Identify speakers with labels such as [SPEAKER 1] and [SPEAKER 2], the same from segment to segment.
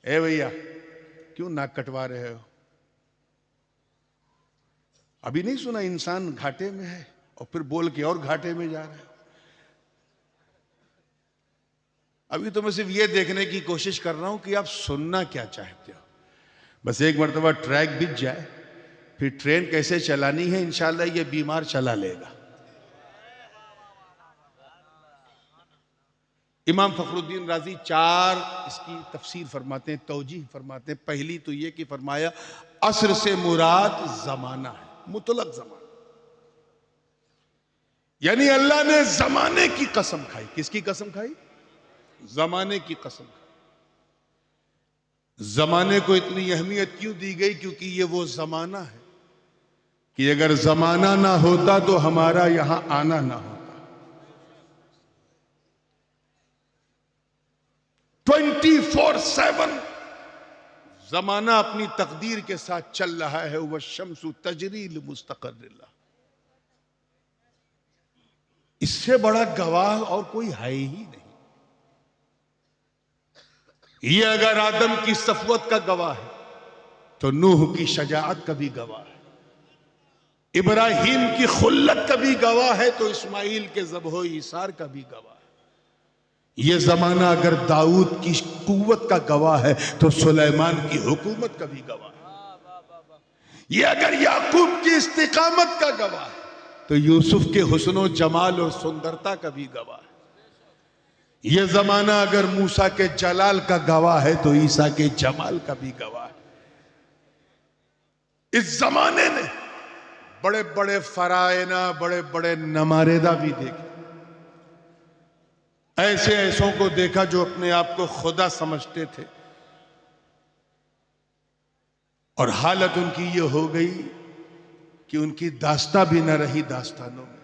[SPEAKER 1] اے بھیا کیوں ناک کٹوا رہے ہو؟ ابھی نہیں سنا انسان گھاٹے میں ہے اور پھر بول کے اور گھاٹے میں جا رہے ہو؟ ابھی تو میں صرف یہ دیکھنے کی کوشش کر رہا ہوں کہ آپ سننا کیا چاہتے ہو. بس ایک مرتبہ ٹریک بچ جائے پھر ٹرین کیسے چلانی ہے انشاءاللہ یہ بیمار چلا لے گا. امام فخر الدین رازی 4 اس کی تفسیر فرماتے ہیں، توجیہ فرماتے ہیں. پہلی تو یہ کہ فرمایا عصر سے مراد زمانہ ہے، مطلق زمانہ. یعنی اللہ نے زمانے کی قسم کھائی. کس کی قسم کھائی؟ زمانے کی قسم کھائی. زمانے کو اتنی اہمیت کیوں دی گئی؟ کیونکہ یہ وہ زمانہ ہے کہ اگر زمانہ نہ ہوتا تو ہمارا یہاں آنا نہ ہوتا. 24/7 زمانہ اپنی تقدیر کے ساتھ چل رہا ہے. وَالشَّمْسُ تَجْرِي لِمُسْتَقَرٍّ لَهَا. اس سے بڑا گواہ اور کوئی ہے ہی نہیں. یہ اگر آدم کی صفوت کا گواہ ہے تو نوح کی شجاعت کا بھی گواہ ہے. ابراہیم کی خلت کا بھی گواہ ہے تو اسماعیل کے ذبح و ایثار کا بھی گواہ ہے. یہ زمانہ اگر داؤد کی قوت کا گواہ ہے تو سلیمان کی حکومت کا بھی گواہ ہے. یہ اگر یعقوب کی استقامت کا گواہ ہے تو یوسف کے حسن و جمال اور سندرتا کا بھی گواہ ہے. یہ زمانہ اگر موسیٰ کے جلال کا گواہ ہے تو عیسیٰ کے جمال کا بھی گواہ ہے. اس زمانے نے بڑے بڑے فرائنہ، بڑے بڑے نماردہ بھی دیکھے. ایسے ایسوں کو دیکھا جو اپنے آپ کو خدا سمجھتے تھے اور حالت ان کی یہ ہو گئی کہ ان کی داستہ بھی نہ رہی داستانوں میں.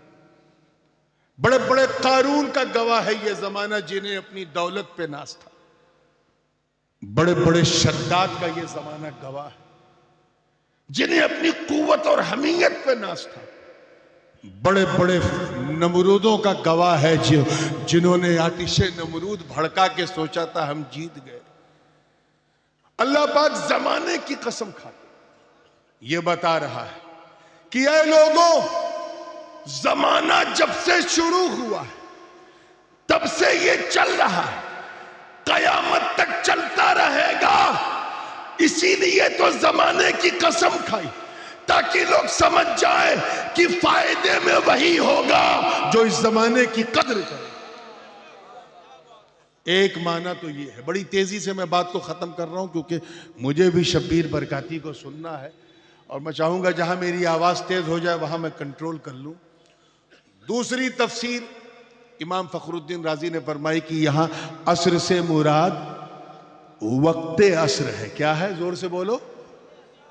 [SPEAKER 1] بڑے بڑے قارون کا گواہ ہے یہ زمانہ جنہیں اپنی دولت پہ ناز تھا. بڑے بڑے شداد کا یہ زمانہ گواہ ہے جنہیں اپنی قوت اور حمیت پہ ناز تھا. بڑے بڑے نمرودوں کا گواہ ہے جنہوں نے آتش نمرود بھڑکا کے سوچا تھا ہم جیت گئے. اللہ پاک زمانے کی قسم کھاتے یہ بتا رہا ہے کہ اے لوگوں، زمانہ جب سے شروع ہوا ہے تب سے یہ چل رہا ہے، قیامت تک چلتا رہے گا. اسی لیے تو زمانے کی قسم کھائی تاکہ لوگ سمجھ جائیں کہ فائدے میں وہی ہوگا جو اس زمانے کی قدر کرے. ایک معنی تو یہ ہے. بڑی تیزی سے میں بات کو ختم کر رہا ہوں کیونکہ مجھے بھی شبیر برکاتی کو سننا ہے اور میں چاہوں گا جہاں میری آواز تیز ہو جائے وہاں میں کنٹرول کر لوں. دوسری تفسیر امام فخر الدین رازی نے فرمائی کہ یہاں عصر سے مراد وقت عصر ہے. کیا ہے؟ زور سے بولو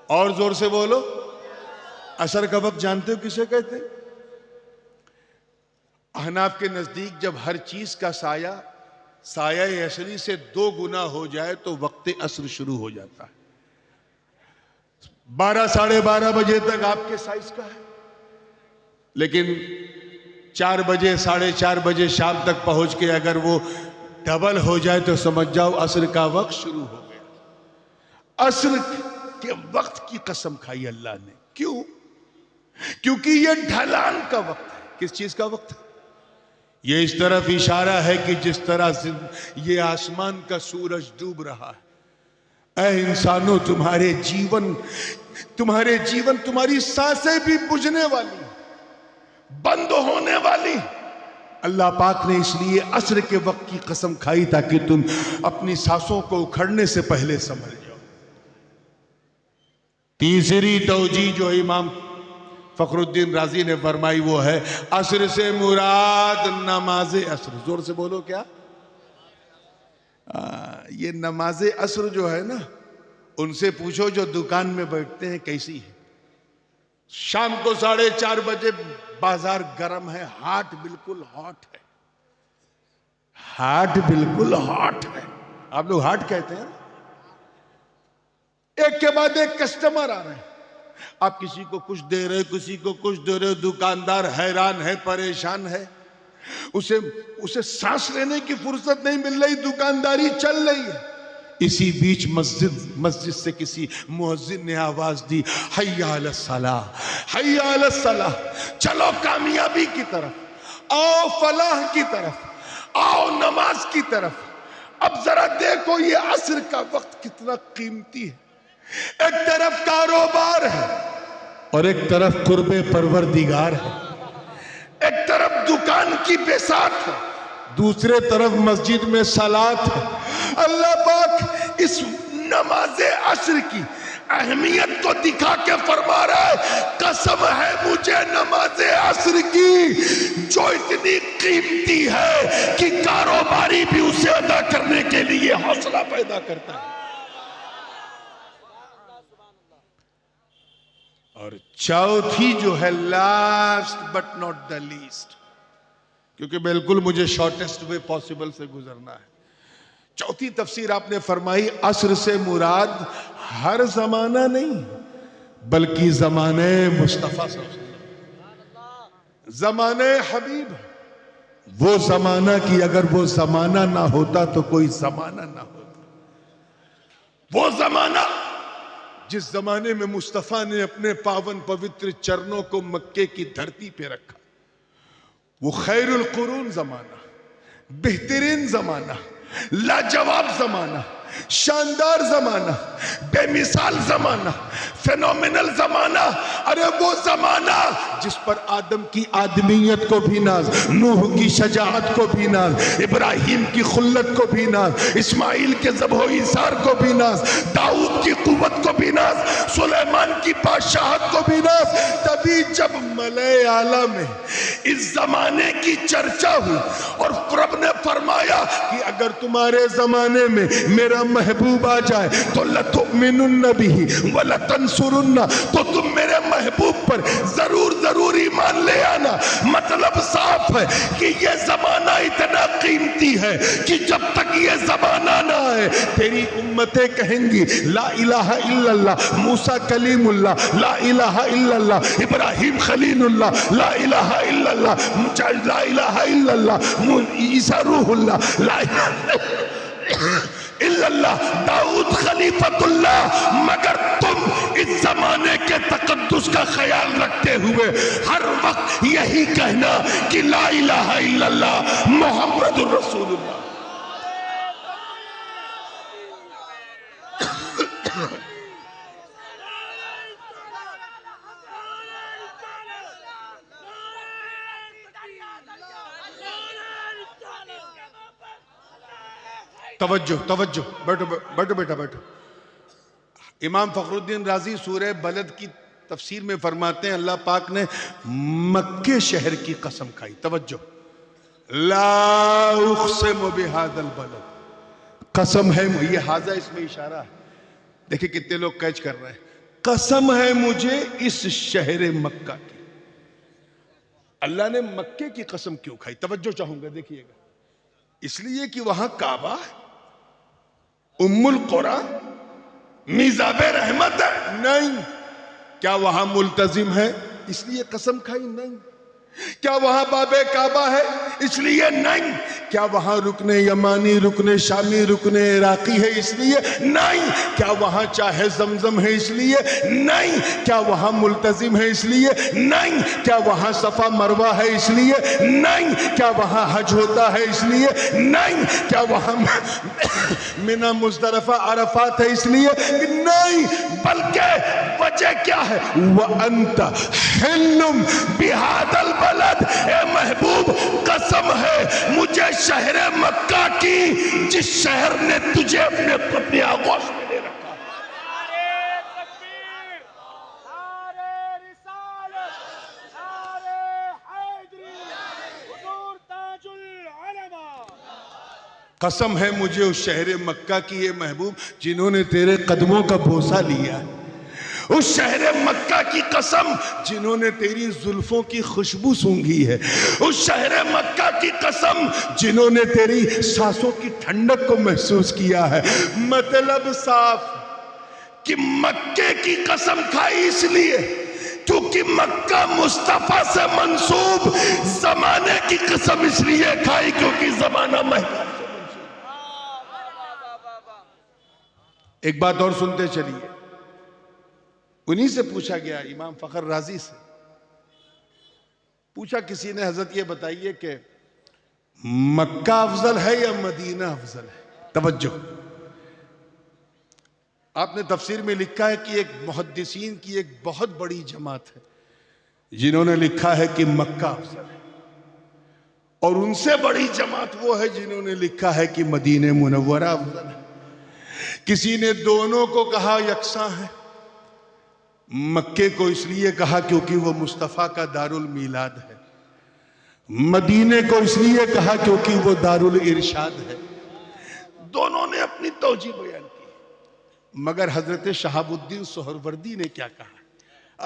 [SPEAKER 1] اور زور سے بولو. عصر کا وقت جانتے ہو کسے کہتے ہیں؟ احناف کے نزدیک جب ہر چیز کا سایہ عصری سے 2 گنا ہو جائے تو وقت عصر شروع ہو جاتا ہے. 12 ساڑھے 12 بجے تک آپ کے سائز کا ہے لیکن 4 بجے 4:30 بجے شام تک پہنچ کے اگر وہ ڈبل ہو جائے تو سمجھ جاؤ عصر کا وقت شروع ہو گیا. عصر کے وقت کی قسم کھائی اللہ نے. کیوں؟ کیونکہ یہ ڈھلان کا وقت ہے. کس چیز کا وقت ہے؟ یہ اس طرف اشارہ ہے کہ جس طرح یہ آسمان کا سورج ڈوب رہا ہے. اے انسانوں، تمہارے جیون تمہاری سانسیں بھی بجھنے والی، بند ہونے والی. اللہ پاک نے اس لیے عصر کے وقت کی قسم کھائی تاکہ تم اپنی سانسوں کو اکھڑنے سے پہلے سنبھل جاؤ. تیسری توجیہ جو امام فخر الدین رازی نے فرمائی وہ ہے عصر سے مراد نماز عصر. زور سے بولو. کیا؟ یہ نماز عصر جو ہے نا، ان سے پوچھو جو دکان میں بیٹھتے ہیں کیسی ہے. شام کو 4:30 بجے بازار گرم ہے، ہاٹ بالکل ہاٹ ہے. ہاٹ بالکل ہاٹ ہے. آپ لوگ ہاٹ کہتے ہیں. ایک کے بعد ایک کسٹمر آ رہے ہیں. آپ کسی کو کچھ دے رہے، کسی کو کچھ دے رہے. دکاندار حیران ہے، پریشان ہے. اسے سانس لینے کی فرصت نہیں مل رہی. دکانداری چل رہی ہے. اسی بیچ مسجد سے کسی مؤذن نے آواز دی، حی علی الصلاۃ، حی علی الصلاۃ، چلو کامیابی کی طرف، آؤ فلاح کی طرف، آؤ نماز کی طرف۔ اب ذرا دیکھو یہ عصر کا وقت کتنا قیمتی ہے، ایک طرف کاروبار ہے اور ایک طرف قرب پروردگار ہے، ایک طرف دکان کی بساط ہے، دوسرے طرف مسجد میں صلاۃ ہے۔ اللہ پاک اس نماز عصر کی اہمیت کو دکھا کے فرما رہا ہے، قسم ہے مجھے نماز عصر کی جو اتنی قیمتی ہے کہ کاروباری بھی اسے ادا کرنے کے لیے حوصلہ پیدا کرتا ہے۔ اور چوتھی جو ہے، last but not the least, کیونکہ بالکل مجھے شارٹسٹ وے پاسبل سے گزرنا ہے، چوتھی تفسیر آپ نے فرمائی، عصر سے مراد ہر زمانہ نہیں بلکہ زمانے مصطفیٰ صلی اللہ علیہ وسلم، زمانے حبیب، وہ زمانہ کی اگر وہ زمانہ نہ ہوتا تو کوئی زمانہ نہ ہوتا، وہ زمانہ جس زمانے میں مصطفیٰ نے اپنے پاون پوتر چرنوں کو مکے کی دھرتی پہ رکھا، وہ خیر القرون زمانہ، بہترین زمانہ، لاجواب زمانہ، شاندار زمانہ، بے مثال زمانہ، فینومینل زمانہ، ارے وہ زمانہ جس پر آدم کی آدمیت کو بھی ناز، نوح کی شجاعت کو بھی ناز، ابراہیم کی خلت کو بھی ناز، اسماعیل کے ذبح و ایثار کو بھی ناز، داؤد کی قوت کو بھی ناز، سلیمان کی بادشاہت کو بھی ناز۔ تبھی جب ملائے اعلیٰ میں اس زمانے کی چرچا ہوئی اور رب نے فرمایا کہ اگر تمہارے زمانے میں میرا محبوب آ جائے تو لَتُؤْمِنُنَّ بِهِ وَلَتَنْصُرُنَّ، تو تم میرے محبوب پر ضرور ایمان لے آنا۔ مطلب صاف ہے کہ یہ زمانہ اتنا قیمتی ہے کہ جب تک یہ زمانہ نہ آئے تیری امتیں کہیں گی لا الہ الا اللہ، موسیٰ کلیم اللہ، لا الہ الا اللہ، ابراہیم خلیل اللہ، لا الہ الا اللہ، لا الہ الا اللہ، عیسیٰ روح اللہ، لا الہ الا اللہ، داؤد خلیفۃ اللہ۔ مگر تم اس زمانے کے تقدس کا خیال رکھتے ہوئے ہر وقت یہی کہنا کہ لا الہ الا اللہ محمد الرسول اللہ۔ توجہ، بیٹھو بیٹا بیٹھو۔ امام فخر الدین رازی سورہ بلد کی تفسیر میں فرماتے ہیں اللہ پاک نے مکے شہر کی قسم کھائی، توجہ، لا اقسم بہذا البلد، قسم ہے، یہ ہاذا اس میں اشارہ ہے، دیکھیں کتنے لوگ کیچ کر رہے ہیں، قسم ہے مجھے اس شہر مکہ کی۔ اللہ نے مکے کی قسم کیوں کھائی؟ توجہ چاہوں گا، دیکھیے گا، اس لیے کہ وہاں کعبہ ہے، ام القرآ، میزاب رحمت ہے؟ نہیں۔ کیا وہاں ملتزم ہے اس لیے قسم کھائی؟ نہیں۔ کیا وہاں باب کعبہ ہے اس لیے؟ نہیں۔ کیا وہاں رکن یمانی، رکن شامی، رکن عراقی ہے اس لیے؟ نہیں۔ کیا وہاں چاہے زمزم ہے اس لیے؟ نہیں۔ کیا وہاں ملتزم ہے اس لیے؟ نہیں۔ کیا وہاں صفا مروہ ہے اس لیے؟ نہیں۔ کیا وہاں حج ہوتا ہے اس لیے؟ نہیں۔ کیا وہاں منی مزدلفہ عرفات ہے اس لیے؟ نہیں۔ بلکہ وجہ کیا ہے؟ وَأَنْتَ حِلٌّ بِهَذَا الْبَلَدِ، اے محبوب قسم ہے مجھے شہر مکہ کی جس شہر نے تجھے اپنے آغوش میں لے رکھا۔
[SPEAKER 2] نعرہ تکبیر، نعرہ رسالت، نعرہ حیدری، حضور تاج العلماء۔
[SPEAKER 1] قسم ہے مجھے اس شہر مکہ کی اے محبوب جنہوں نے تیرے قدموں کا بوسہ لیا، اس شہر مکہ کی قسم جنہوں نے تیری زلفوں کی خوشبو سونگھی ہے، اس شہر مکہ کی قسم جنہوں نے تیری سانسوں کی ٹھنڈک کو محسوس کیا ہے۔ مطلب صاف کہ مکے کی قسم کھائی اس لیے کیونکہ مکہ مصطفیٰ سے منسوب، زمانے کی قسم اس لیے کھائی کیونکہ زمانہ محبوب سے منسوب۔ ایک بات اور سنتے چلیے، انہی سے پوچھا گیا، امام فخر رازی سے پوچھا کسی نے، حضرت یہ بتائیے کہ مکہ افضل ہے یا مدینہ افضل ہے؟ توجہ، آپ نے تفسیر میں لکھا ہے کہ ایک محدثین کی ایک بہت بڑی جماعت ہے جنہوں نے لکھا ہے کہ مکہ افضل ہے، اور ان سے بڑی جماعت وہ ہے جنہوں نے لکھا ہے کہ مدینہ منورہ افضل ہے۔ کسی نے دونوں کو کہا یکساں ہے، مکے کو اس لیے کہا کیونکہ وہ مصطفیٰ کا دارالمیلاد ہے، مدینے کو اس لیے کہا کیونکہ وہ دارالارشاد ہے۔ دونوں نے اپنی توجیہ بیان کی، مگر حضرت شہاب الدین سہروردی نے کیا کہا؟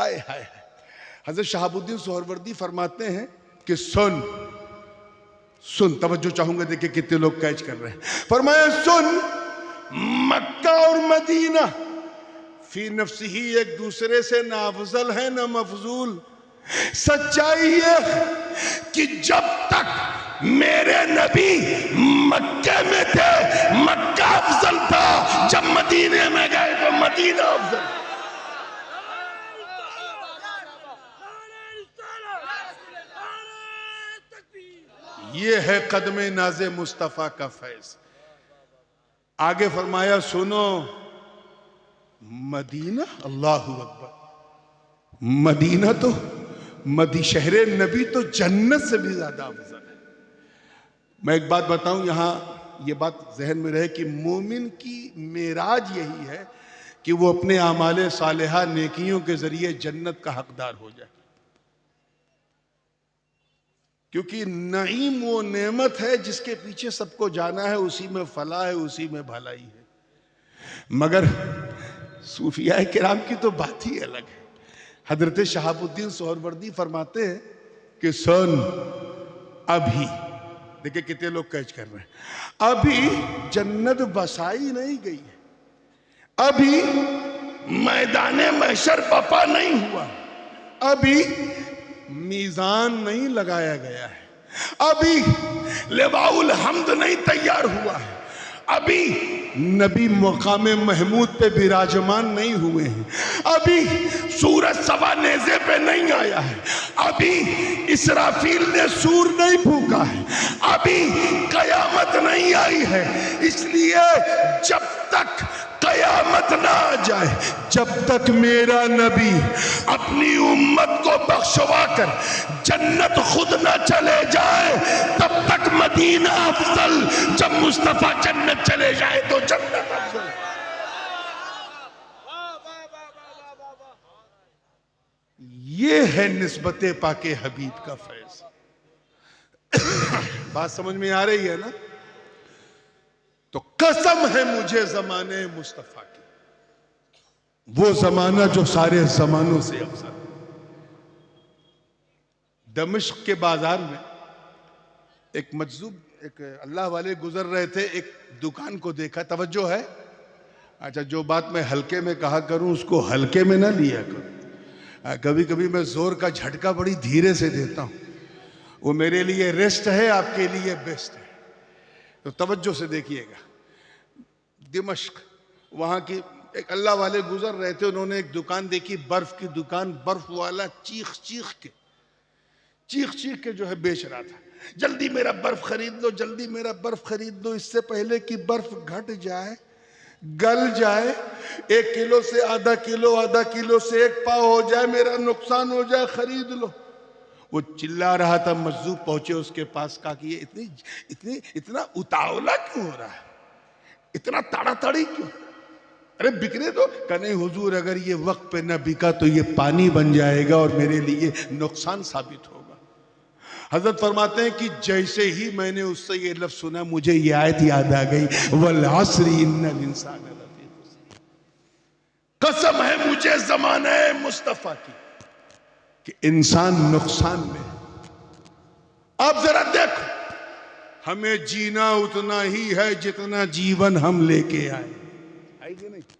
[SPEAKER 1] آئے ہائے، حضرت شہاب الدین سہروردی فرماتے ہیں کہ سن، توجہ چاہوں گا، دیکھیں کتنے لوگ کیچ کر رہے ہیں۔ فرمایا سن، مکہ اور مدینہ فی نفسی ہی ایک دوسرے سے نہ افضل ہے نہ مفضول۔ سچائی یہ کہ جب تک میرے نبی مکہ میں تھے مکہ افضل تھا، جب مدینے میں گئے تو مدینہ افضل۔ یہ ہے قدم ناز مصطفیٰ کا فیض۔ آگے فرمایا سنو، مدینہ، اللہ اکبر، مدینہ تو شہر نبی تو جنت سے بھی زیادہ افضل ہے۔ میں ایک بات بتاؤں، یہاں یہ بات ذہن میں رہے کہ مومن کی معراج یہی ہے کہ وہ اپنے اعمال صالحہ نیکیوں کے ذریعے جنت کا حقدار ہو جائے، کیونکہ نعیم وہ نعمت ہے جس کے پیچھے سب کو جانا ہے، اسی میں فلاح ہے، اسی میں بھلائی ہے۔ مگر صوفیاء کرام کی تو بات ہی الگ ہے۔ حضرت شہاب الدین سہروردی فرماتے ہیں کہ سن، ابھی دیکھیں کتنے لوگ کیچ کر رہے ہیں، ابھی جنت بسائی نہیں گئی ہے، ابھی میدان محشر بپا نہیں ہوا، ابھی میزان نہیں لگایا گیا ہے، ابھی لواء الحمد نہیں تیار ہوا ہے، ابھی نبی مقام محمود پہ براجمان نہیں ہوئے ہیں، ابھی سورج سوا نیزے پہ نہیں آیا ہے، ابھی اسرافیل نے سور نہیں پھونکا ہے، ابھی قیامت نہیں آئی ہے۔ اس لیے جب تک قیامت نہ آ جائے، جب تک میرا نبی اپنی امت کو بخشوا کر جنت خود نہ چلے جائے، تب تک مدینہ افضل، جب مصطفیٰ جنت چلے جائے تو جنت افضل۔ یہ ہے نسبت پاک حبیب کا فیض۔ بات سمجھ میں آ رہی ہے نا؟ تو قسم ہے مجھے زمانے مصطفیٰ کی، وہ زمانہ جو سارے زمانوں سے افضل۔ دمشق کے بازار میں ایک مجذوب، ایک اللہ والے گزر رہے تھے، ایک دکان کو دیکھا، توجہ ہے؟ اچھا، جو بات میں ہلکے میں کہا کروں اس کو ہلکے میں نہ لیا کروں، کبھی کبھی میں زور کا جھٹکا بڑی دھیرے سے دیتا ہوں، وہ میرے لیے ریسٹ ہے، آپ کے لیے بیسٹ ہے، تو توجہ سے دیکھیے گا۔ دمشق، وہاں کی ایک اللہ والے گزر رہے تھے، انہوں نے ایک دکان دیکھی، برف کی دکان، برف والا چیخ چیخ کے جو ہے بیچ رہا تھا، جلدی میرا برف خرید لو، جلدی میرا برف خرید لو، اس سے پہلے کہ برف گھٹ جائے، گل جائے، 1 کلو سے آدھا کلو، آدھا کلو سے 1 پاؤ ہو جائے، میرا نقصان ہو جائے، خرید لو۔ وہ چلا رہا تھا، مجذوب پہنچے اس کے پاس، کہا کہ یہ اتنا اتاولا کیوں ہو رہا ہے، اتنا تاڑا تاڑی کیوں؟ ارے بکنے دو۔ کہ نہیں حضور، اگر یہ وقت پہ نہ بکا تو یہ پانی بن جائے گا اور میرے لیے نقصان ثابت ہوگا۔ حضرت فرماتے ہیں کہ جیسے ہی میں نے اس سے یہ لفظ سنا، مجھے یہ آیت یاد آ گئی، وَالْعَصْرِ إِنَّ الْإِنسَانَ لَفِي خُسْرٍ۔ قسم ہے مجھے زمانہ مصطفیٰ کی کہ انسان نقصان میں ہے۔ اب ذرا دیکھو، ہمیں جینا اتنا ہی ہے جتنا جیون ہم لے کے آئے، آئی کہ نہیں؟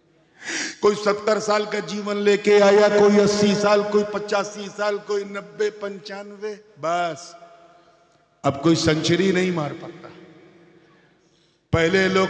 [SPEAKER 1] کوئی 70 سال کا جیون لے کے آیا، کوئی 80 سال، کوئی 85 سال، کوئی 90 95، بس اب کوئی سنچری نہیں مار پاتا۔ پہلے لوگ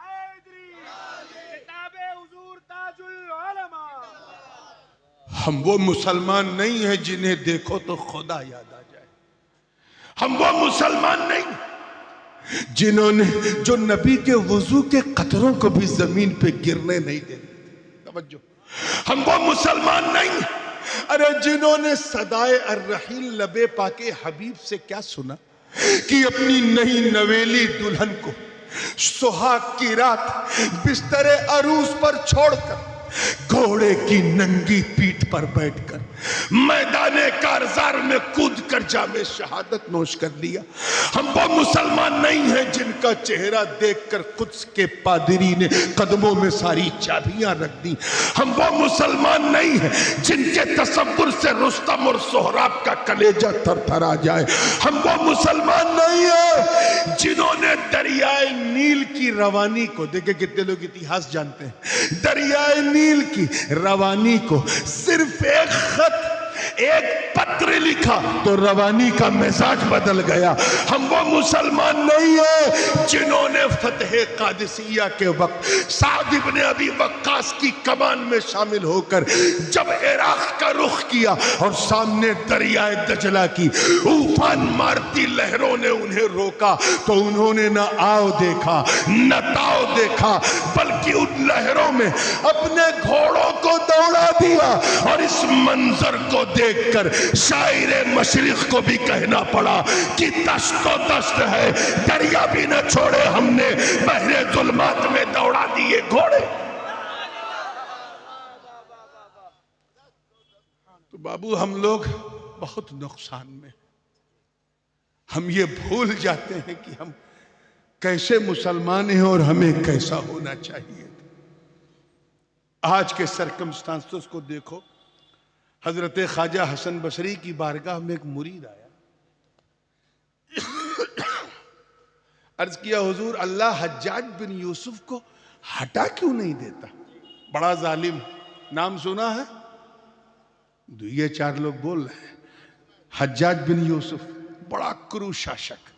[SPEAKER 2] حیدری کتاب حضور تاج العلماء.
[SPEAKER 1] ہم وہ مسلمان نہیں ہیں جنہیں دیکھو تو خدا یاد آ جائے. ہم وہ مسلمان نہیں جنہوں نے جو نبی کے وضو کے قطروں کو بھی زمین پہ گرنے نہیں دیتے. توجہ. ہم وہ مسلمان نہیں ارے جنہوں نے صدائے الرحیل لب پاک حبیب سے کیا سنا کہ اپنی نئی نویلی دلہن کو سہاگ کی رات بستر عروس پر چھوڑ کر گھوڑے کی ننگی پیٹھ پر بیٹھ کر میدان کارزار میں کود کر جام شہادت نوش کر لیا. ہم وہ مسلمان نہیں ہیں جن کا چہرہ دیکھ کر قدس کے پادری نے قدموں میں ساری چابیاں رکھ دی. ہم وہ مسلمان نہیں ہیں جن کے تصور سے رستم اور سہراب کا کلیجہ تھر تھر آ جائے. ہم وہ مسلمان نہیں ہیں جنہوں نے دریائے نیل کی روانی کو دیکھیں کتنے لوگ اتہاس جانتے ہیں. دریائے نیل کی روانی کو صرف ایک خط ایک پتر لکھا تو روانی کا مزاج بدل گیا. ہم وہ مسلمان نہیں ہیں جنہوں نے فتح قادسیہ کے وقت سعد ابن ابی وقاص کی کمان میں شامل ہو کر جب عراق کا رخ کیا اور سامنے دریائے دجلہ کی طوفان مارتی لہروں نے انہیں روکا تو انہوں نے نہ آؤ دیکھا نہ تاؤ دیکھا بلکہ ان لہروں میں اپنے گھوڑوں کو دوڑا دیا. اور اس منظر کو دیکھ کر شاعر مشرق کو بھی کہنا پڑا کہ دشت و دشت ہے دریا بھی نہ چھوڑے ہم نے بحر ظلمات میں دوڑا دیے گھوڑے. تو بابو ہم لوگ بہت نقصان میں ہم یہ بھول جاتے ہیں کہ ہم کیسے مسلمان ہیں اور ہمیں کیسا ہونا چاہیے. آج کے سرکمسٹانسز کو دیکھو. حضرت خواجہ حسن بصری کی بارگاہ میں ایک مرید آیا, عرض کیا حضور اللہ حجاج بن یوسف کو ہٹا کیوں نہیں دیتا, بڑا ظالم, نام سنا ہے؟ یہ 4 لوگ بول رہے ہیں. حجاج بن یوسف بڑا کرو شاشک,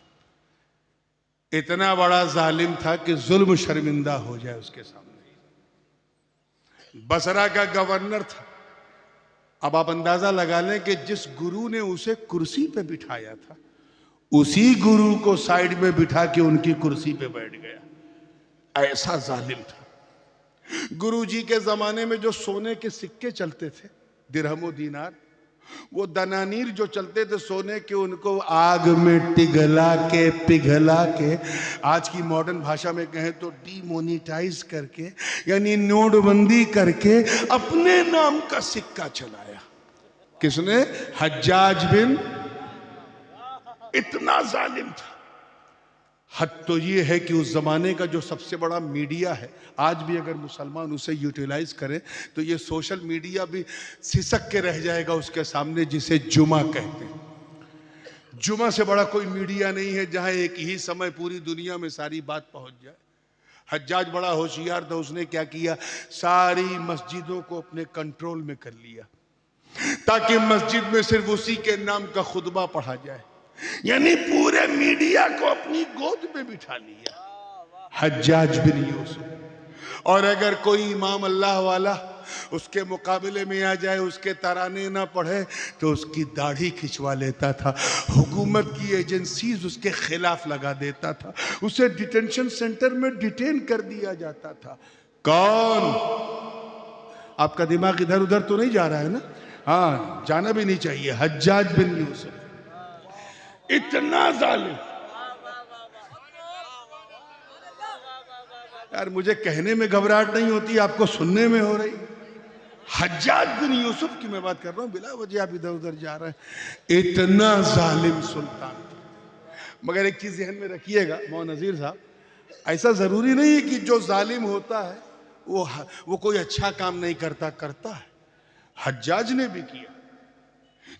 [SPEAKER 1] اتنا بڑا ظالم تھا کہ ظلم شرمندہ ہو جائے اس کے سامنے. بصرہ کا گورنر تھا. اب آپ اندازہ لگا لیں کہ جس گرو نے اسے کرسی پہ بٹھایا تھا اسی گرو کو سائیڈ میں بٹھا کے ان کی کرسی پہ بیٹھ گیا. ایسا ظالم تھا. گرو جی کے زمانے میں جو سونے کے سکے چلتے تھے درہم و دینار, وہ دنانیر جو چلتے تھے سونے کے, ان کو آگ میں ٹگلا کے پگھلا کے, آج کی ماڈرن بھاشا میں کہیں تو ڈی مونیٹائز کر کے یعنی نوٹ بندی کر کے اپنے نام کا سکہ چلایا. کس نے؟ حجاج بن. اتنا ظالم تھا. حد تو یہ ہے کہ اس زمانے کا جو سب سے بڑا میڈیا ہے, آج بھی اگر مسلمان اسے یوٹیلائز کریں تو یہ سوشل میڈیا بھی سسک کے رہ جائے گا اس کے سامنے, جسے جمعہ کہتے ہیں. جمعہ سے بڑا کوئی میڈیا نہیں ہے جہاں ایک ہی سمے پوری دنیا میں ساری بات پہنچ جائے. حجاج بڑا ہوشیار تھا. اس نے کیا کیا, ساری مسجدوں کو اپنے کنٹرول میں کر لیا تاکہ مسجد میں صرف اسی کے نام کا خطبہ پڑھا جائے. یعنی پورے میڈیا کو اپنی گود میں بٹھا لیا حجاج بن یوسف. اور اگر کوئی امام اللہ والا اس کے مقابلے میں آ جائے, اس کے ترانے نہ پڑھے تو اس کی داڑھی کھچوا لیتا تھا. حکومت کی ایجنسیز اس کے خلاف لگا دیتا تھا. اسے ڈیٹینشن سینٹر میں ڈیٹین کر دیا جاتا تھا. کون؟ آپ کا دماغ ادھر ادھر تو نہیں جا رہا ہے نا؟ ہاں, جانا بھی نہیں چاہیے. حجاج بن یوسف اتنا ظالم. یار مجھے کہنے میں گھبراہٹ نہیں ہوتی, آپ کو سننے میں ہو رہی. حجاج بن یوسف کی میں بات کر رہا ہوں, بلا وجہ آپ ادھر ادھر جا رہے ہیں. اتنا ظالم سلطان تھا. مگر ایک چیز ذہن میں رکھیے گا مولانا نذیر صاحب, ایسا ضروری نہیں ہے کہ جو ظالم ہوتا ہے وہ کوئی اچھا کام نہیں کرتا ہے. حجاج نے بھی کیا.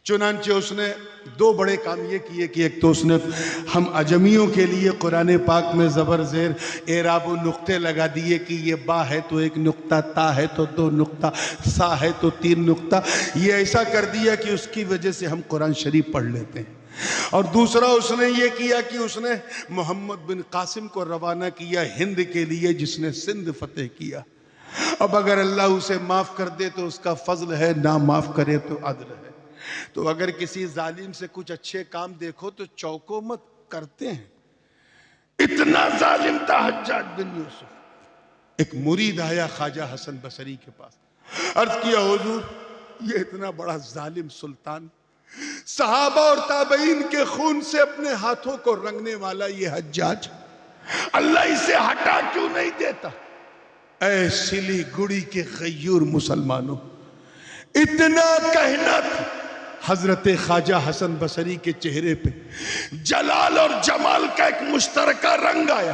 [SPEAKER 1] چنانچہ اس نے 2 بڑے کام یہ کیے کہ ایک تو اس نے ہم عجمیوں کے لیے قرآن پاک میں زبر زیر اعراب و نقطے لگا دیے کہ یہ با ہے تو 1 نقطہ, تا ہے تو 2 نقطہ, سا ہے تو 3 نقطہ. یہ ایسا کر دیا کہ اس کی وجہ سے ہم قرآن شریف پڑھ لیتے ہیں. اور دوسرا اس نے یہ کیا کہ اس نے محمد بن قاسم کو روانہ کیا ہند کے لیے، جس نے سندھ فتح کیا۔ اب اگر اللہ اسے معاف کر دے تو اس کا فضل ہے، نہ معاف کرے تو عدل ہے۔ تو اگر کسی ظالم سے کچھ اچھے کام دیکھو تو چوکو مت، کرتے ہیں۔ اتنا ظالم تھا حجاج بن یوسف۔ ایک مرید آیا خواجہ حسن بصری کے پاس، عرض کیا حضور یہ اتنا بڑا ظالم سلطان، صحابہ اور تابعین کے خون سے اپنے ہاتھوں کو رنگنے والا یہ حجاج، اللہ اسے ہٹا کیوں نہیں دیتا؟ اے سلی گڑی کے غیور مسلمانوں، اتنا کہنا تھا، حضرت خواجہ حسن بصری کے چہرے پہ جلال اور جمال کا ایک مشترکہ رنگ آیا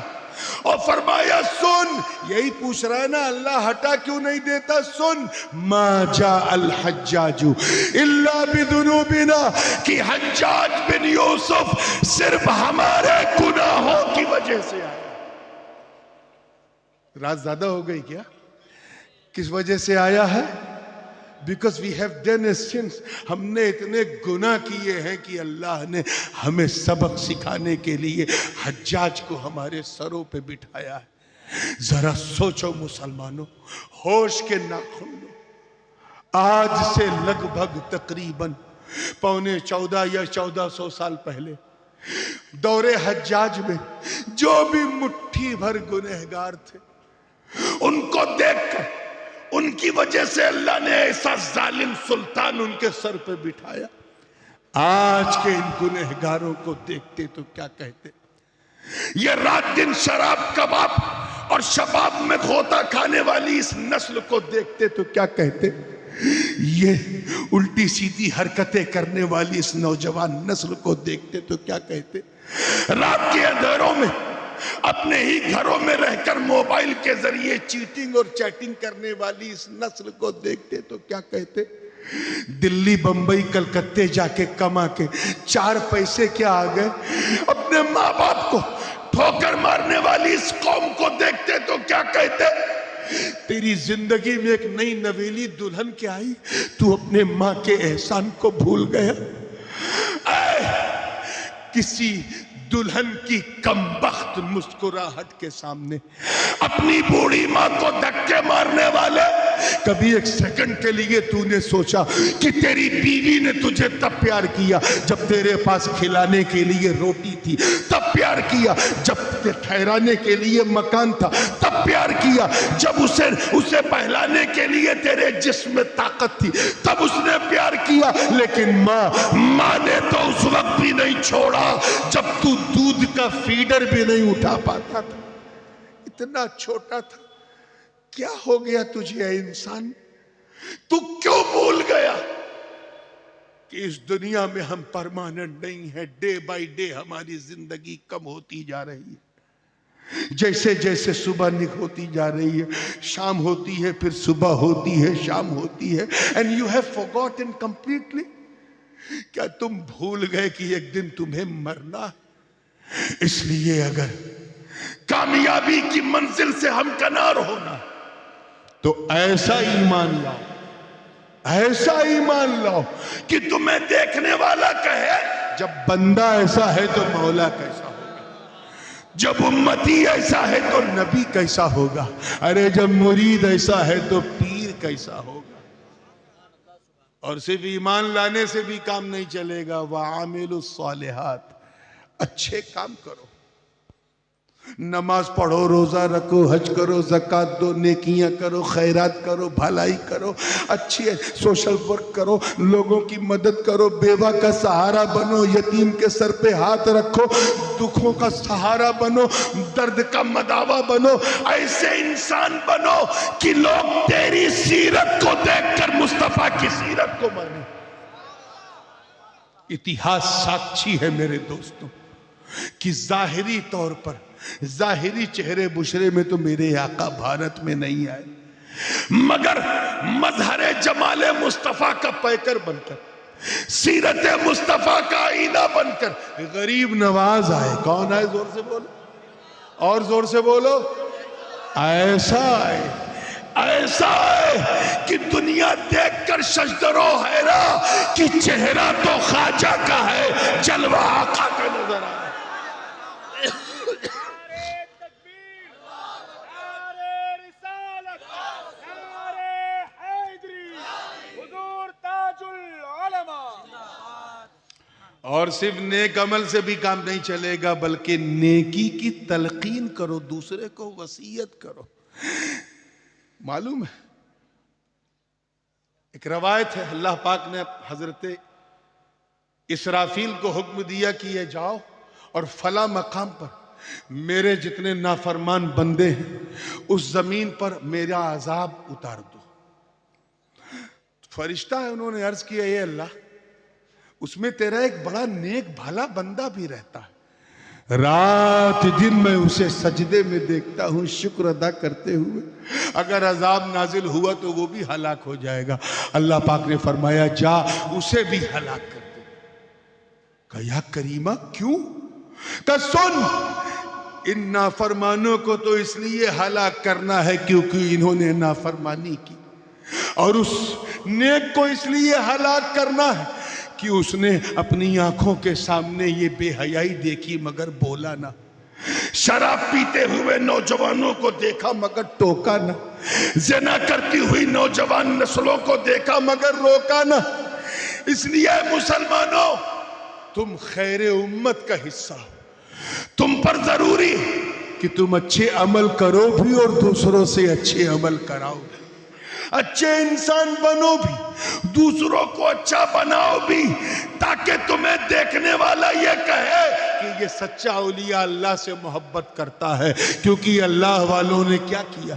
[SPEAKER 1] اور فرمایا سن، یہی پوچھ رہا ہے نا اللہ ہٹا کیوں نہیں دیتا، سن، ما جاء الحجاج الا بذنوبنا، کہ حجاج بن یوسف صرف ہمارے گناہوں کی وجہ سے آیا۔ رات زیادہ ہو گئی کیا؟ کس وجہ سے آیا ہے؟ Because we have done sins، ہم نے اتنے گناہ کیے ہیں کہ اللہ نے ہمیں سبق سکھانے کے لیے حجاج کو ہمارے سروں پہ بٹھایا ہے۔ ذرا سوچو مسلمانوں، ہوش کے ناخن لو۔ آج سے لگ بھگ تقریباً 14.25 یا 1400 سال پہلے دور حجاج میں جو بھی مٹھی بھر گنہگار تھے، ان کو دیکھ کر ان کی وجہ سے اللہ نے ایسا ظالم سلطان ان کے سر پہ بٹھایا۔ آج کے ان گنہگاروں کو دیکھتے تو کیا کہتے؟ یہ رات دن شراب کباب اور شباب میں غوطہ کھانے والی اس نسل کو دیکھتے تو کیا کہتے؟ یہ الٹی سیدھی حرکتیں کرنے والی اس نوجوان نسل کو دیکھتے تو کیا کہتے؟ رات کے اندھیروں میں اپنے ہی گھروں میں رہ کر موبائل کے ذریعے چیٹنگ اور چیٹنگ کرنے والی اس نسل کو دیکھتے تو کیا کہتے؟ دلی بمبئی کلکتے جا کے کما کے 4 پیسے کیا آ گئے، اپنے ماں باپ کو ٹھوکر مارنے والی اس قوم کو دیکھتے تو کیا کہتے؟ تیری زندگی میں ایک نئی نویلی دلہن کیا آئی، تو اپنے ماں کے احسان کو بھول گیا۔ کسی دلہن کی کم بخت مسکراہٹ کے سامنے اپنی بوڑھی ماں کو دھکے مارنے والے، کبھی ایک سیکنڈ کے لیے تو نے سوچا کہ تیری بیوی نے تجھے تب پیار کیا جب تیرے پاس کھلانے کے لیے روٹی تھی، تب پیار کیا جب ٹھہرانے کے لیے مکان تھا، تب پیار کیا جب اسے پہلانے کے لیے تیرے جسم میں طاقت تھی، تب اس نے پیار کیا۔ لیکن ماں نے تو اس وقت بھی نہیں چھوڑا جب تو دودھ کا فیڈر بھی نہیں اٹھا پاتا تھا، اتنا چھوٹا تھا۔ کیا ہو گیا تجھے اے انسان؟ تو کیوں بھول گیا کہ اس دنیا میں ہم پرماننٹ نہیں ہیں؟ ڈے بائی ڈے ہماری زندگی کم ہوتی جا رہی ہے، جیسے جیسے صبح ہوتی جا رہی ہے، شام ہوتی ہے، پھر صبح ہوتی ہے، شام ہوتی ہے، and you have forgotten completely۔ کیا تم بھول گئے کہ ایک دن تمہیں مرنا؟ اس لیے اگر کامیابی کی منزل سے ہمکنار ہونا تو ایسا ایمان لاؤ، ایسا ایمان لاؤ کہ تمہیں دیکھنے والا کہے جب بندہ ایسا ہے تو مولا کیسا ہوگا، جب امتی ایسا ہے تو نبی کیسا ہوگا، ارے جب مرید ایسا ہے تو پیر کیسا ہوگا۔ اور صرف ایمان لانے سے بھی کام نہیں چلے گا، وَعَامِلُوا الصَّالِحَاتِ، اچھے کام کرو، نماز پڑھو، روزہ رکھو، حج کرو، زکوٰۃ دو، نیکیاں کرو، خیرات کرو، بھلائی کرو، اچھی سوشل ورک کرو، لوگوں کی مدد کرو، بیوہ کا سہارا بنو، یتیم کے سر پہ ہاتھ رکھو، دکھوں کا سہارا بنو، درد کا مداوا بنو، ایسے انسان بنو کہ لوگ تیری سیرت کو دیکھ کر مصطفیٰ کی سیرت کو مانیں۔ اتہاس ساکشی ہے میرے دوستوں کہ ظاہری طور پر، ظاہری چہرے بشرے میں تو میرے آقا بھارت میں نہیں آئے، مگر مظہر جمال مصطفیٰ کا پیکر بن کر، سیرت مصطفیٰ کا آئینہ بن کر غریب نواز آئے۔ کون آئے؟ زور سے بولو، اور زور سے بولو۔ ایسا آئے ایسا ہے کہ دنیا دیکھ کر شجدر و حیرا کہ چہرہ تو خواجہ کا ہے، جلوہ آقا کا نظر آ رہا ہے۔
[SPEAKER 2] نعرے تکبیر، نعرے رسالت، نعرے حیدری، حضور تاج العلماء۔
[SPEAKER 1] اور صرف نیک عمل سے بھی کام نہیں چلے گا، بلکہ نیکی کی تلقین کرو، دوسرے کو وصیت کرو۔ معلوم ہے ایک روایت ہے، اللہ پاک نے حضرت اسرافیل کو حکم دیا کہ یہ جاؤ اور فلاں مقام پر میرے جتنے نافرمان بندے ہیں اس زمین پر میرا عذاب اتار دو۔ فرشتہ ہے، انہوں نے عرض کیا اے اللہ، اس میں تیرا ایک بڑا نیک بھلا بندہ بھی رہتا ہے، رات دن میں اسے سجدے میں دیکھتا ہوں شکر ادا کرتے ہوئے، اگر عذاب نازل ہوا تو وہ بھی ہلاک ہو جائے گا۔ اللہ پاک نے فرمایا جا اسے بھی ہلاک کر دے۔ کہا یا کریمہ کیوں؟ کہا سن، ان نافرمانوں کو تو اس لیے ہلاک کرنا ہے کیونکہ انہوں نے نافرمانی کی، اور اس نیک کو اس لیے ہلاک کرنا ہے کہ اس نے اپنی آنکھوں کے سامنے یہ بے حیائی دیکھی مگر بولا نہ، شراب پیتے ہوئے نوجوانوں کو دیکھا مگر ٹوکا نہ، زنا کرتی ہوئی نوجوان نسلوں کو دیکھا مگر روکا نہ۔ اس لیے مسلمانوں، تم خیر امت کا حصہ ہو، تم پر ضروری کہ تم اچھے عمل کرو بھی اور دوسروں سے اچھے عمل کراؤ بھی، اچھے انسان بنو بھی، دوسروں کو اچھا بناؤ بھی، تاکہ تمہیں دیکھنے والا یہ کہے کہ یہ سچا اولیاء اللہ سے محبت کرتا ہے۔ کیونکہ اللہ والوں نے کیا کیا؟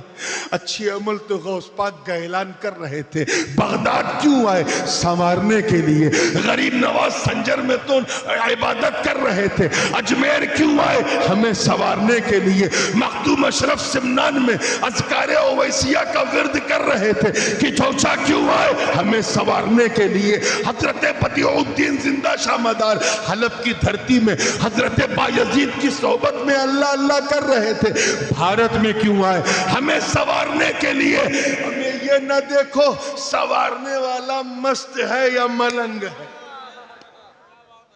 [SPEAKER 1] اچھے عمل تو غوث پاک کا اعلان کر رہے تھے، بغداد کیوں آئے؟ سنوارنے کے لیے۔ غریب نواز سنجر میں تو عبادت کر رہے تھے، اجمیر کیوں آئے؟ ہمیں سنوارنے کے لیے۔ مخدوم اشرف سمنان میں اذکار اویسیہ کا ورد کر رہے تھے کہ چوچا کیوں آئے؟ ہمیں سنوارنے کے لیے۔ حضرت بدیع الدین زندہ شاہ مدار حلب کی دھرتی میں حضرت بایزید کی صحبت میں اللہ اللہ کر رہے تھے، بھارت میں کیوں آئے؟ ہمیں سنوارنے کے لیے۔ ہمیں یہ نہ دیکھو سنوارنے والا مست ہے یا ملنگ ہے،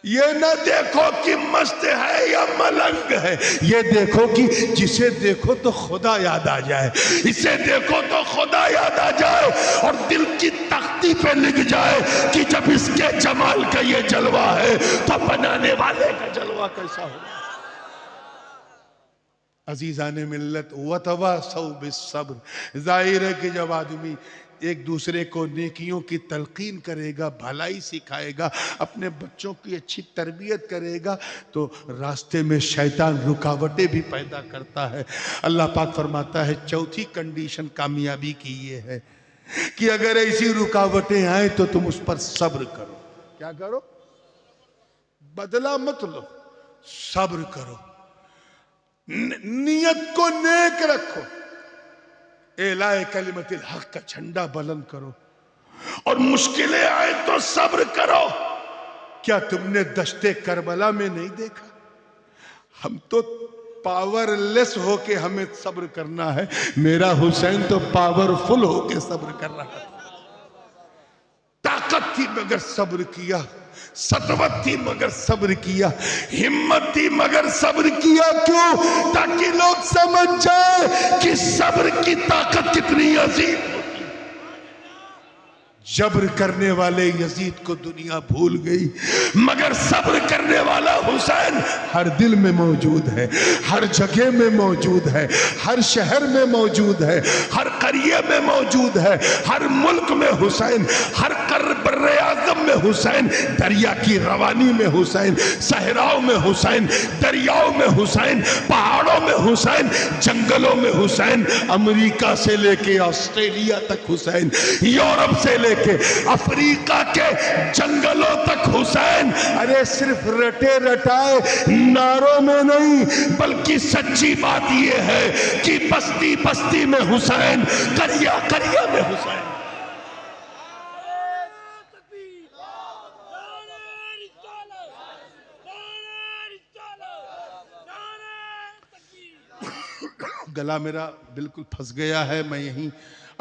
[SPEAKER 1] یہ نہ دیکھو کہ مست ہے یا ملنگ ہے، یہ دیکھو کہ جسے دیکھو تو خدا یاد آ جائے، اسے دیکھو تو خدا یاد آ جائے، اور دل کی تختی پہ لکھ جائے کہ جب اس کے جمال کا یہ جلوہ ہے تو بنانے والے کا جلوہ کیسا ہوگا۔ عزیزان ملت، وَتَوَاسَوْا بِالصَّبْرِ، ظاہر ہے کہ جب آدمی ایک دوسرے کو نیکیوں کی تلقین کرے گا، بھلائی سکھائے گا، اپنے بچوں کی اچھی تربیت کرے گا، تو راستے میں شیطان رکاوٹیں بھی پیدا کرتا ہے۔ اللہ پاک فرماتا ہے چوتھی کنڈیشن کامیابی کی یہ ہے کہ اگر ایسی رکاوٹیں آئیں تو تم اس پر صبر کرو۔ کیا کرو؟ بدلہ مت لو، صبر کرو، نیت کو نیک رکھو، اعلاء کلمت الحق کا جھنڈا بلند کرو، اور مشکلیں آئیں تو صبر کرو۔ کیا تم نے دشت کربلا میں نہیں دیکھا؟ ہم تو پاور لیس ہو کے ہمیں صبر کرنا ہے، میرا حسین تو پاورفل ہو کے صبر کر رہا تھا، طاقت تھی مگر صبر کیا، سطوت تھی مگر صبر کیا، ہمت تھی مگر صبر کیا۔ کیوں؟ تاکہ لوگ سمجھ جائیں کہ صبر کی طاقت کتنی عظیم ہوتی ہے۔ جبر کرنے والے یزید کو دنیا بھول گئی، مگر صبر کرنے والا حسین ہر دل میں موجود ہے، ہر جگہ میں موجود ہے، ہر شہر میں موجود ہے، ہر قریے میں موجود ہے، ہر ملک میں حسین، ہر بر اعظم میں حسین، دریا کی روانی میں حسین، صحراؤں میں حسین، دریاؤں میں حسین، پہاڑوں میں حسین، جنگلوں میں حسین، امریکہ سے لے کے آسٹریلیا تک حسین، یورپ سے لے کے افریقہ کے جنگلوں تک حسین۔ ارے صرف رٹے رٹائے نعروں میں نہیں، بلکہ سچی بات یہ ہے کہ بستی بستی میں حسین، قریہ قریہ میں حسین۔ گلا میرا بالکل پھنس گیا ہے، میں یہیں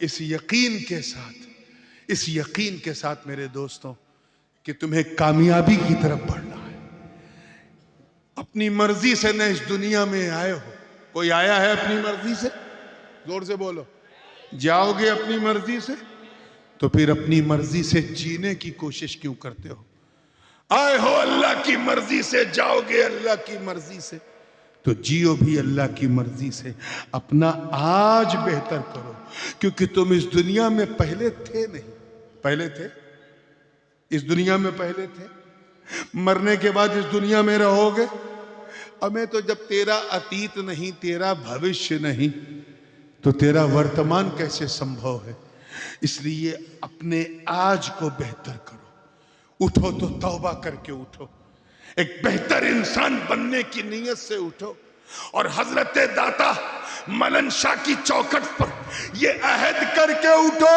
[SPEAKER 1] اس یقین کے ساتھ میرے دوستوں کہ تمہیں کامیابی کی طرف بڑھنا ہے. اپنی مرضی سے نہ اس دنیا میں آئے ہو. کوئی آیا ہے اپنی مرضی سے؟ زور سے بولو. جاؤ گے اپنی مرضی سے تو پھر اپنی مرضی سے جینے کی کوشش کیوں کرتے ہو؟ آئے ہو اللہ کی مرضی سے، جاؤ گے اللہ کی مرضی سے تو جیو بھی اللہ کی مرضی سے. اپنا آج بہتر کرو کیونکہ تم اس دنیا میں پہلے تھے نہیں. پہلے تھے اس دنیا میں، پہلے تھے. مرنے کے بعد اس دنیا میں رہو گے. ہمیں تو جب تیرا اتیت نہیں، تیرا بھوشیہ نہیں تو تیرا ورتمان کیسے سمبھو ہے؟ اس لیے اپنے آج کو بہتر کرو. اٹھو تو توبہ کر کے اٹھو، ایک بہتر انسان بننے کی نیت سے اٹھو. اور حضرت داتا ملن شاہ کی چوکھٹ پر یہ عہد کر کے اٹھو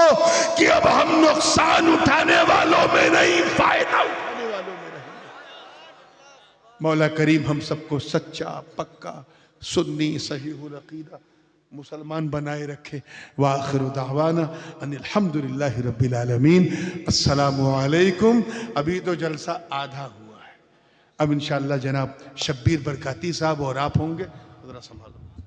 [SPEAKER 1] کہ اب ہم نقصان اٹھانے والوں میں نہیں، فائدہ اٹھانے والوں میں رہیں گے. مولا کریم ہم سب کو سچا، پکا، سنی، صحیح العقیدہ مسلمان بنائے رکھے. وآخر دعوانا ان الحمدللہ رب العالمین. السلام علیکم. ابھی تو جلسہ آدھا ہوا ہے، اب انشاءاللہ جناب شبیر برکاتی صاحب اور آپ ہوں گے. ذرا سنبھالو.